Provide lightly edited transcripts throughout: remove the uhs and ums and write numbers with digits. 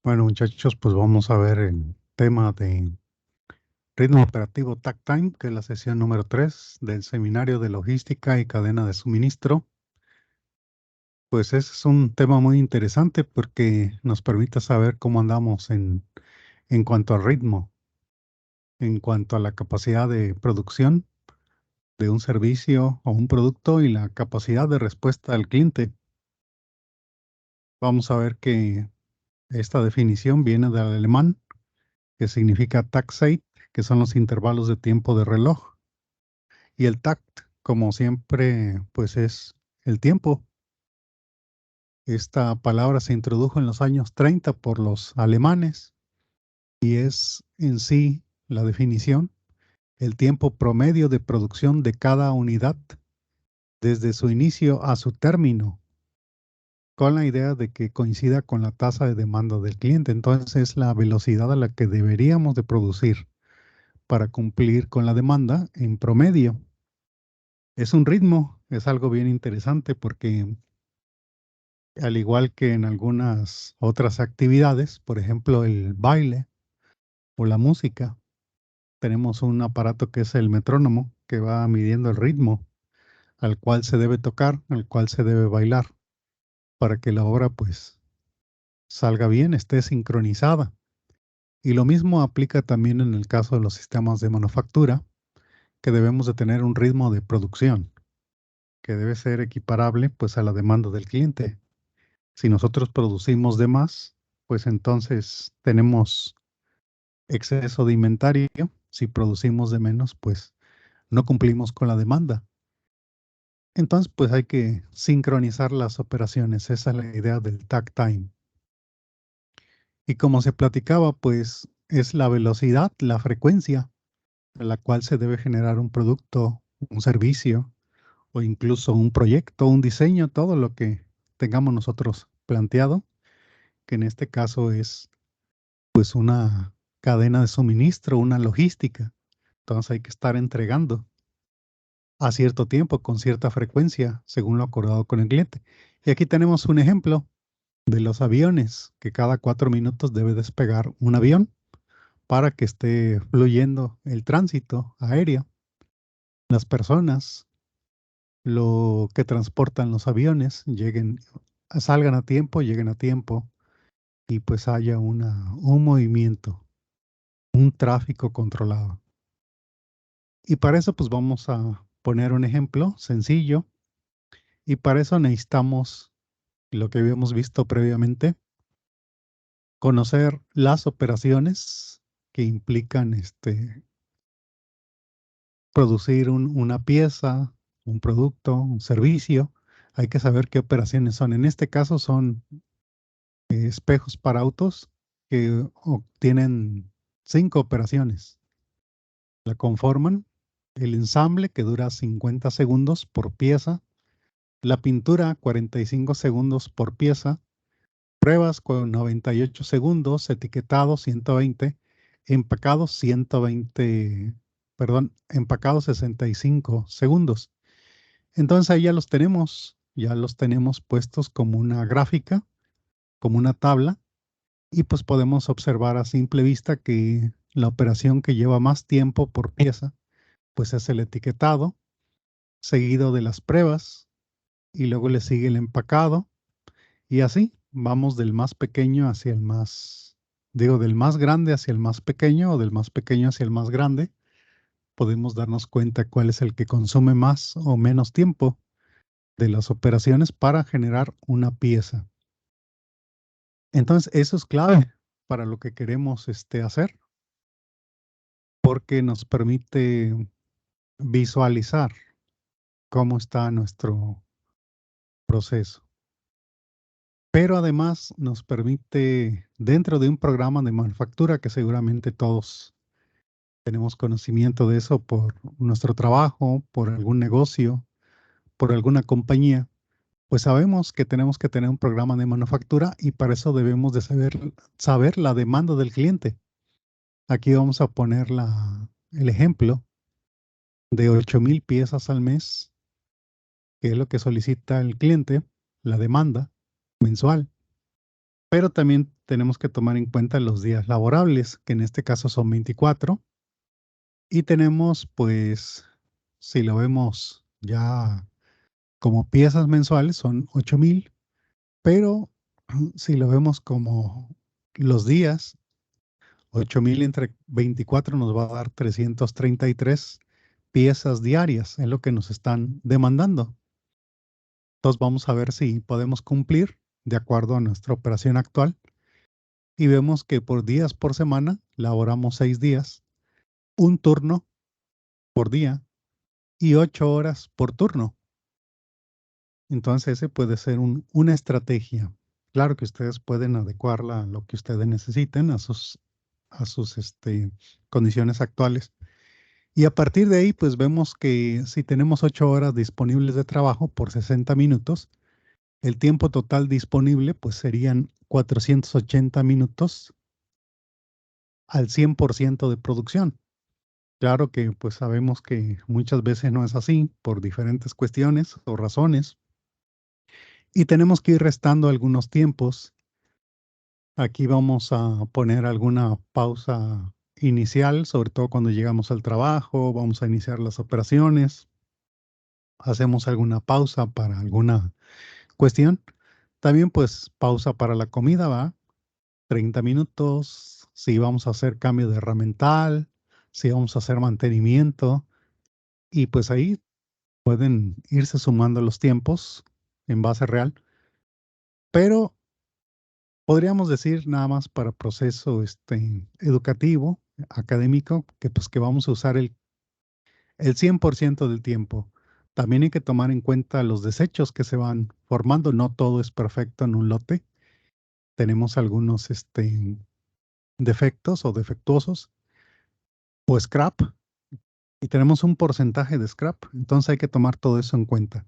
Bueno, muchachos, pues vamos a ver el tema de ritmo operativo Takt Time, que es la sesión número 3 del seminario de logística y cadena de suministro. Pues ese es un tema muy interesante porque nos permite saber cómo andamos en cuanto al ritmo, en cuanto a la capacidad de producción de un servicio o un producto y la capacidad de respuesta del cliente. Vamos a ver que esta definición viene del alemán, que significa Taktzeit, que son los intervalos de tiempo de reloj. Y el takt, como siempre, pues es el tiempo. Esta palabra se introdujo en los años 30 por los alemanes y es en sí la definición, el tiempo promedio de producción de cada unidad desde su inicio a su término, con la idea de que coincida con la tasa de demanda del cliente. Entonces es la velocidad a la que deberíamos de producir para cumplir con la demanda en promedio. Es un ritmo, es algo bien interesante porque al igual que en algunas otras actividades, por ejemplo, el baile o la música, tenemos un aparato que es el metrónomo, que va midiendo el ritmo al cual se debe tocar, al cual se debe bailar, para que la obra pues salga bien, esté sincronizada. Y lo mismo aplica también en el caso de los sistemas de manufactura, que debemos de tener un ritmo de producción, que debe ser equiparable pues a la demanda del cliente. Si nosotros producimos de más, pues entonces tenemos exceso de inventario. Si producimos de menos, pues no cumplimos con la demanda. Entonces, pues hay que sincronizar las operaciones. Esa es la idea del takt time. Y como se platicaba, pues es la velocidad, la frecuencia a la cual se debe generar un producto, un servicio o incluso un proyecto, un diseño, todo lo que tengamos nosotros planteado, que en este caso es pues una cadena de suministro, una logística. Entonces hay que estar entregando a cierto tiempo, con cierta frecuencia, según lo acordado con el cliente. Y aquí tenemos un ejemplo de los aviones, que cada 4 minutos debe despegar un avión para que esté fluyendo el tránsito aéreo. Las personas, lo que transportan los aviones, salgan a tiempo, lleguen a tiempo y pues haya un movimiento, un tráfico controlado. Y para eso pues vamos a poner un ejemplo sencillo y para eso necesitamos lo que habíamos visto previamente, conocer las operaciones que implican producir una pieza, un producto, un servicio. Hay que saber qué operaciones son. En este caso son espejos para autos que tienen 5 operaciones. La conforman el ensamble que dura 50 segundos por pieza, la pintura 45 segundos por pieza, pruebas con 98 segundos, etiquetado 120, empacado 120, perdón, empacado 65 segundos. Entonces ahí ya los tenemos puestos como una gráfica, como una tabla, y pues podemos observar a simple vista que la operación que lleva más tiempo por pieza, pues es el etiquetado, seguido de las pruebas, y luego le sigue el empacado, y así vamos del más pequeño hacia el más, digo, del más grande hacia el más pequeño o del más pequeño hacia el más grande. Podemos darnos cuenta cuál es el que consume más o menos tiempo de las operaciones para generar una pieza. Entonces, eso es clave para lo que queremos hacer, porque nos permite visualizar cómo está nuestro proceso. Pero además nos permite, dentro de un programa de manufactura, que seguramente todos tenemos conocimiento de eso por nuestro trabajo, por algún negocio, por alguna compañía, pues sabemos que tenemos que tener un programa de manufactura y para eso debemos de saber la demanda del cliente. Aquí vamos a poner el ejemplo de 8,000 piezas al mes, que es lo que solicita el cliente, la demanda mensual. Pero también tenemos que tomar en cuenta los días laborables, que en este caso son 24. Y tenemos, pues, si lo vemos ya como piezas mensuales, son 8,000, pero si lo vemos como los días, 8,000 entre 24 nos va a dar 333 piezas diarias, es lo que nos están demandando. Entonces vamos a ver si podemos cumplir de acuerdo a nuestra operación actual. Y vemos que por días por semana laboramos 6 días, un turno por día y 8 horas por turno. Entonces ese puede ser una estrategia. Claro que ustedes pueden adecuarla a lo que ustedes necesiten, a sus condiciones actuales. Y a partir de ahí, pues vemos que si tenemos 8 horas disponibles de trabajo por 60 minutos, el tiempo total disponible pues serían 480 minutos al 100% de producción. Claro que pues sabemos que muchas veces no es así por diferentes cuestiones o razones y tenemos que ir restando algunos tiempos. Aquí vamos a poner alguna pausa inicial, sobre todo cuando llegamos al trabajo, vamos a iniciar las operaciones, hacemos alguna pausa para alguna cuestión. También pues pausa para la comida, ¿va? 30 minutos, si vamos a hacer cambio de herramental, si vamos a hacer mantenimiento y pues ahí pueden irse sumando los tiempos en base real, pero podríamos decir nada más para proceso educativo, académico, que pues que vamos a usar el 100% del tiempo. También hay que tomar en cuenta los desechos que se van formando. No todo es perfecto en un lote. Tenemos algunos defectos o defectuosos o scrap y tenemos un porcentaje de scrap. Entonces hay que tomar todo eso en cuenta.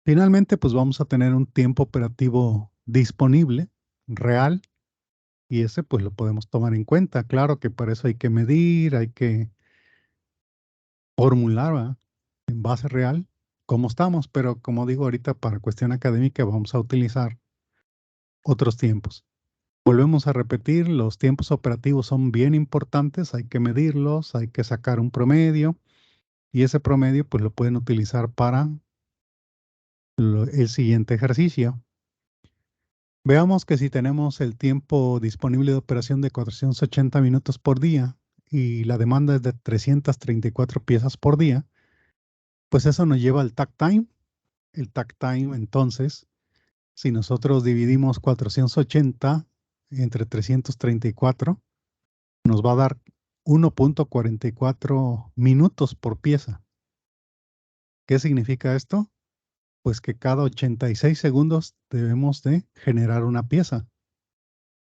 Finalmente, pues vamos a tener un tiempo operativo disponible, real, y ese pues lo podemos tomar en cuenta. Claro que para eso hay que medir, hay que formular, ¿verdad? En base real cómo estamos, pero como digo ahorita para cuestión académica vamos a utilizar otros tiempos. Volvemos a repetir, los tiempos operativos son bien importantes, hay que medirlos, hay que sacar un promedio y ese promedio pues lo pueden utilizar para el siguiente ejercicio. Veamos que si tenemos el tiempo disponible de operación de 480 minutos por día y la demanda es de 334 piezas por día, pues eso nos lleva al takt time. El takt time, entonces, si nosotros dividimos 480 entre 334, nos va a dar 1.44 minutos por pieza. ¿Qué significa esto? Pues que cada 86 segundos debemos de generar una pieza.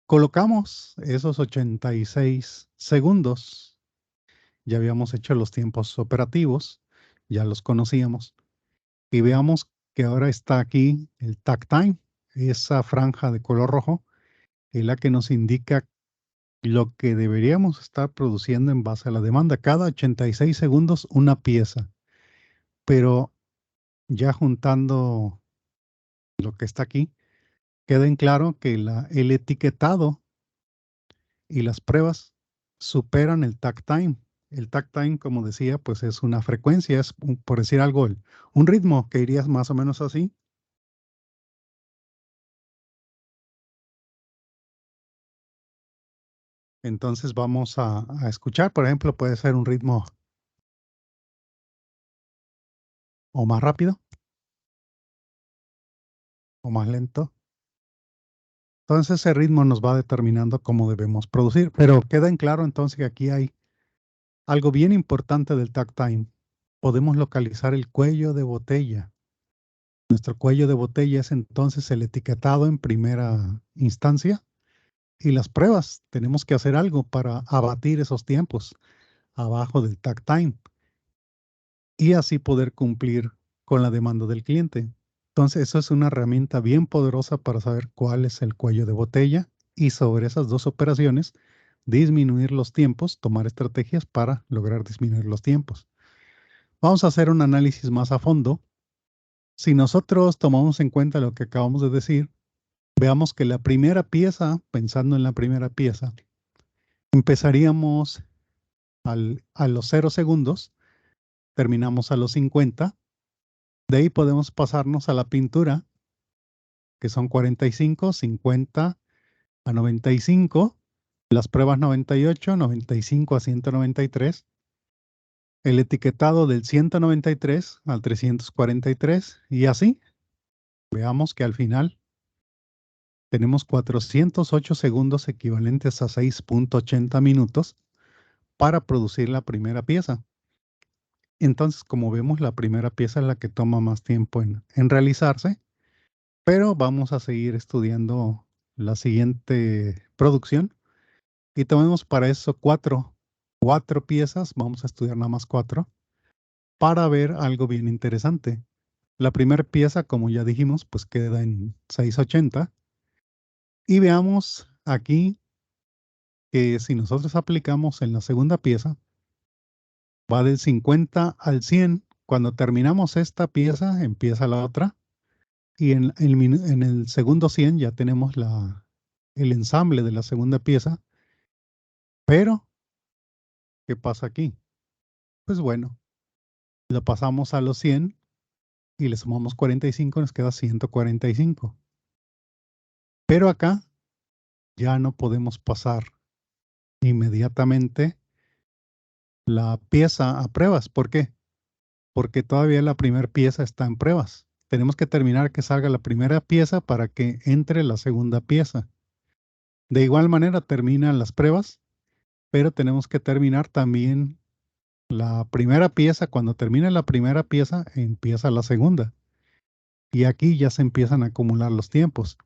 Colocamos esos 86 segundos. Ya habíamos hecho los tiempos operativos, ya los conocíamos. Y veamos que ahora está aquí el takt time, esa franja de color rojo, es la que nos indica lo que deberíamos estar produciendo en base a la demanda. Cada 86 segundos una pieza. Pero ya juntando lo que está aquí, queda en claro que el etiquetado y las pruebas superan el takt time. El takt time, como decía, pues es una frecuencia, es por decir algo, un ritmo que iría más o menos así. Entonces vamos a escuchar, por ejemplo, puede ser un ritmo o más rápido o más lento. Entonces ese ritmo nos va determinando cómo debemos producir. Pero queda en claro entonces que aquí hay algo bien importante del takt time. Podemos localizar el cuello de botella. Nuestro cuello de botella es entonces el etiquetado en primera instancia y las pruebas. Tenemos que hacer algo para abatir esos tiempos abajo del takt time y así poder cumplir con la demanda del cliente. Entonces, eso es una herramienta bien poderosa para saber cuál es el cuello de botella y sobre esas dos operaciones disminuir los tiempos, tomar estrategias para lograr disminuir los tiempos. Vamos a hacer un análisis más a fondo. Si nosotros tomamos en cuenta lo que acabamos de decir Veamos que la primera pieza, pensando en la primera pieza, empezaríamos a los 0 segundos, terminamos a los 50. De ahí podemos pasarnos a la pintura, que son 45, 50 a 95, las pruebas 98, 95 a 193, el etiquetado del 193 al 343 y así. Veamos que al final tenemos 408 segundos equivalentes a 6.80 minutos para producir la primera pieza. Entonces, como vemos, la primera pieza es la que toma más tiempo en realizarse, pero vamos a seguir estudiando la siguiente producción y tomemos para eso cuatro piezas, vamos a estudiar nada más cuatro, para ver algo bien interesante. La primera pieza, como ya dijimos, pues queda en 680 y veamos aquí que si nosotros aplicamos en la segunda pieza, va del 50 al 100. Cuando terminamos esta pieza, empieza la otra. Y en el segundo 100 ya tenemos el ensamble de la segunda pieza. Pero, ¿qué pasa aquí? Pues bueno, lo pasamos a los 100 y le sumamos 45, nos queda 145. Pero acá ya no podemos pasar inmediatamente la pieza a pruebas. ¿Por qué? Porque todavía la primera pieza está en pruebas. Tenemos que terminar que salga la primera pieza para que entre la segunda pieza. De igual manera terminan las pruebas, pero tenemos que terminar también la primera pieza. Cuando termine la primera pieza, empieza la segunda. Y aquí ya se empiezan a acumular los tiempos.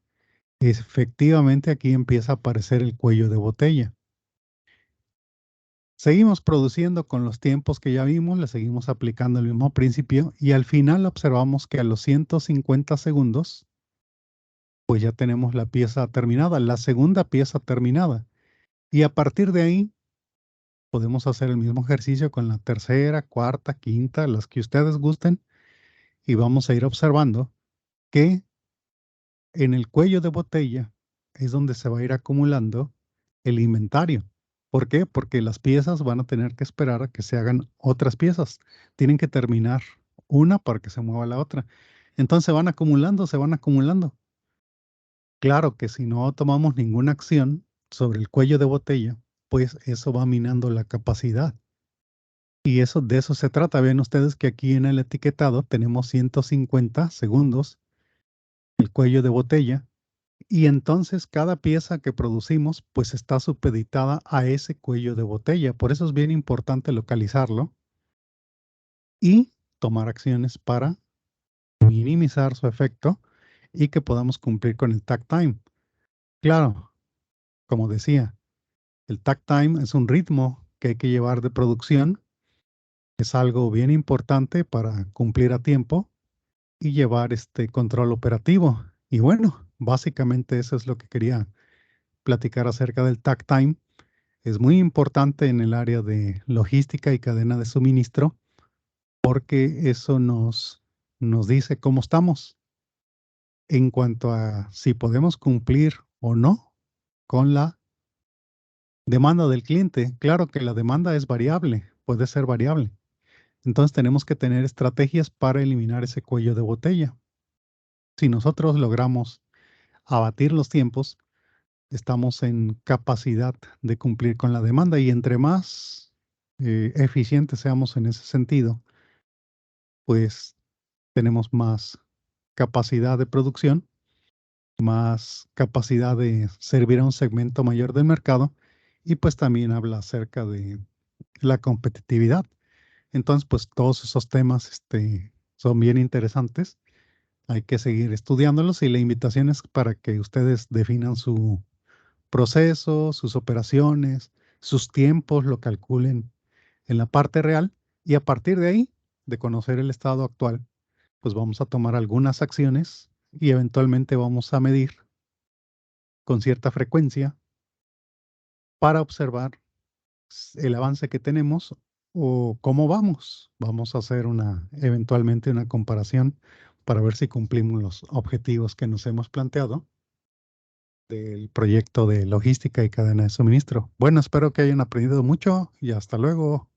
Efectivamente, aquí empieza a aparecer el cuello de botella. Seguimos produciendo con los tiempos que ya vimos, le seguimos aplicando el mismo principio y al final observamos que a los 150 segundos, pues ya tenemos la pieza terminada, la segunda pieza terminada. Y a partir de ahí podemos hacer el mismo ejercicio con la tercera, cuarta, quinta, las que ustedes gusten y vamos a ir observando que en el cuello de botella es donde se va a ir acumulando el inventario. ¿Por qué? Porque las piezas van a tener que esperar a que se hagan otras piezas. Tienen que terminar una para que se mueva la otra. Entonces se van acumulando, se van acumulando. Claro que si no tomamos ninguna acción sobre el cuello de botella, pues eso va minando la capacidad. Y eso, de eso se trata. Ven ustedes que aquí en el etiquetado tenemos 150 segundos, el cuello de botella, y entonces cada pieza que producimos pues está supeditada a ese cuello de botella. Por eso es bien importante localizarlo y tomar acciones para minimizar su efecto y que podamos cumplir con el takt time. Claro, como decía, el takt time es un ritmo que hay que llevar de producción. Es algo bien importante para cumplir a tiempo y llevar este control operativo. Y bueno, básicamente eso es lo que quería platicar acerca del takt time. Es muy importante en el área de logística y cadena de suministro porque eso nos dice cómo estamos en cuanto a si podemos cumplir o no con la demanda del cliente. Claro que la demanda es variable, puede ser variable. Entonces tenemos que tener estrategias para eliminar ese cuello de botella. Si nosotros logramos abatir los tiempos, estamos en capacidad de cumplir con la demanda y entre más eficientes seamos en ese sentido, pues tenemos más capacidad de producción, más capacidad de servir a un segmento mayor del mercado y pues también habla acerca de la competitividad. Entonces, pues todos esos temas son bien interesantes. Hay que seguir estudiándolos y la invitación es para que ustedes definan su proceso, sus operaciones, sus tiempos, lo calculen en la parte real y a partir de ahí, de conocer el estado actual, pues vamos a tomar algunas acciones y eventualmente vamos a medir con cierta frecuencia para observar el avance que tenemos o cómo vamos. Vamos a hacer eventualmente una comparación para ver si cumplimos los objetivos que nos hemos planteado del proyecto de logística y cadena de suministro. Bueno, espero que hayan aprendido mucho y hasta luego.